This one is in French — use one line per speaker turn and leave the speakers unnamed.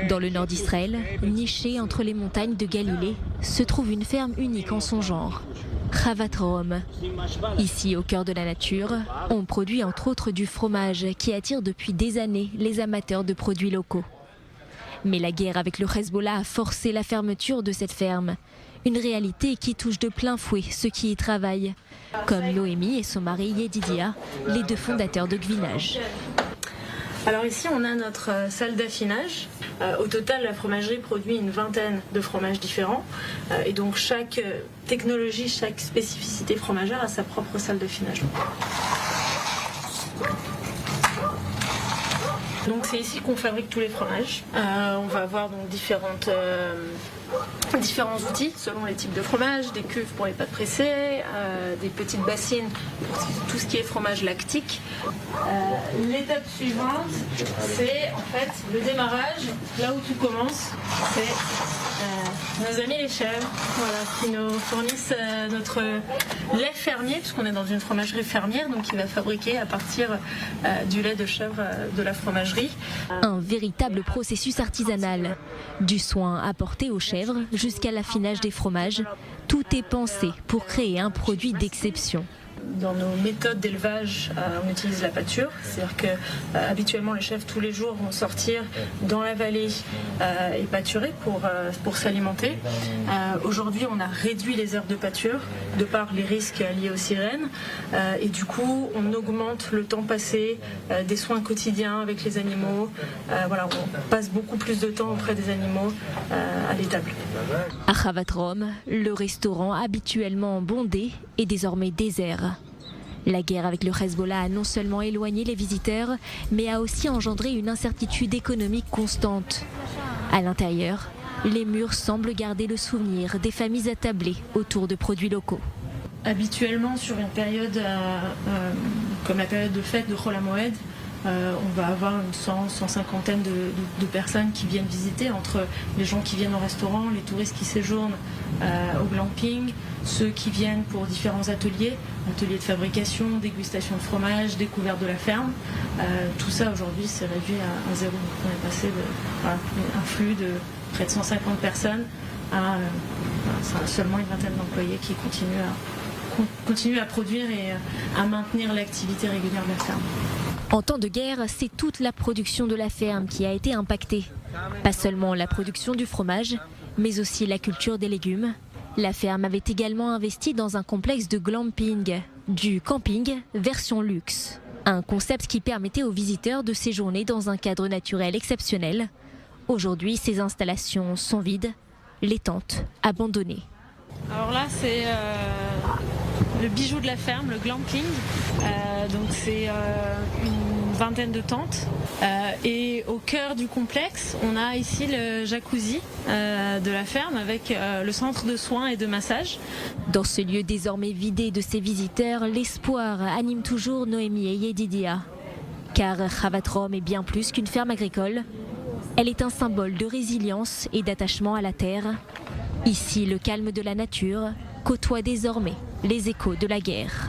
Dans le nord d'Israël, nichée entre les montagnes de Galilée, se trouve une ferme unique en son genre, Chavat Rom. Ici, au cœur de la nature, on produit entre autres du fromage qui attire depuis des années les amateurs de produits locaux. Mais la guerre avec le Hezbollah a forcé la fermeture de cette ferme. Une réalité qui touche de plein fouet ceux qui y travaillent, comme Noémie et son mari Yedidia, les deux fondateurs de Gvinage.
Alors ici on a notre salle d'affinage. Au total la fromagerie produit une vingtaine de fromages différents et donc chaque technologie, chaque spécificité fromagère a sa propre salle d'affinage. Donc c'est ici qu'on fabrique tous les fromages. On va avoir donc différents outils selon les types de fromage, des cuves pour les pâtes pressées, des petites bassines pour tout ce qui est fromage lactique. L'étape suivante, c'est en fait le démarrage, là où tout commence, c'est nos amis les chèvres, voilà, qui nous fournissent notre lait fermier, puisqu'on est dans une fromagerie fermière, donc qui va fabriquer à partir du lait de chèvre de la fromagerie.
Un véritable processus artisanal, du soin apporté aux chèvres jusqu'à l'affinage des fromages, tout est pensé pour créer un produit d'exception.
Dans nos méthodes d'élevage, on utilise la pâture, c'est-à-dire que habituellement les chèvres tous les jours vont sortir dans la vallée et pâturer pour s'alimenter. Aujourd'hui, on a réduit les heures de pâture de par les risques liés aux sirènes et du coup, on augmente le temps passé des soins quotidiens avec les animaux. Voilà, on passe beaucoup plus de temps auprès des animaux à l'étable.
À Chavat Rom, le restaurant habituellement bondé est désormais désert. La guerre avec le Hezbollah a non seulement éloigné les visiteurs, mais a aussi engendré une incertitude économique constante. À l'intérieur, les murs semblent garder le souvenir des familles attablées autour de produits locaux.
Habituellement, sur une période comme la période de fête de Chol HaMoed, on va avoir une 150aine de personnes qui viennent visiter, entre les gens qui viennent au restaurant, les touristes qui séjournent au glamping, ceux qui viennent pour différents ateliers de fabrication, dégustation de fromage, découverte de la ferme. Tout ça aujourd'hui c'est réduit à zéro. Donc on est passé d'un flux de près de 150 personnes à seulement une vingtaine d'employés qui continuent à produire et à maintenir l'activité régulière de la ferme.
En temps de guerre, c'est toute la production de la ferme qui a été impactée. Pas seulement la production du fromage, mais aussi la culture des légumes. La ferme avait également investi dans un complexe de glamping, du camping version luxe. Un concept qui permettait aux visiteurs de séjourner dans un cadre naturel exceptionnel. Aujourd'hui, ces installations sont vides, les tentes abandonnées.
Alors là, c'est le bijou de la ferme, le glamping. Donc c'est une vingtaine de tentes. Et au cœur du complexe, on a ici le jacuzzi de la ferme avec le centre de soins et de massage.
Dans ce lieu désormais vidé de ses visiteurs, l'espoir anime toujours Noémie et Yedidia. Car Chavat Rom est bien plus qu'une ferme agricole. Elle est un symbole de résilience et d'attachement à la terre. Ici, le calme de la nature côtoie désormais les échos de la guerre.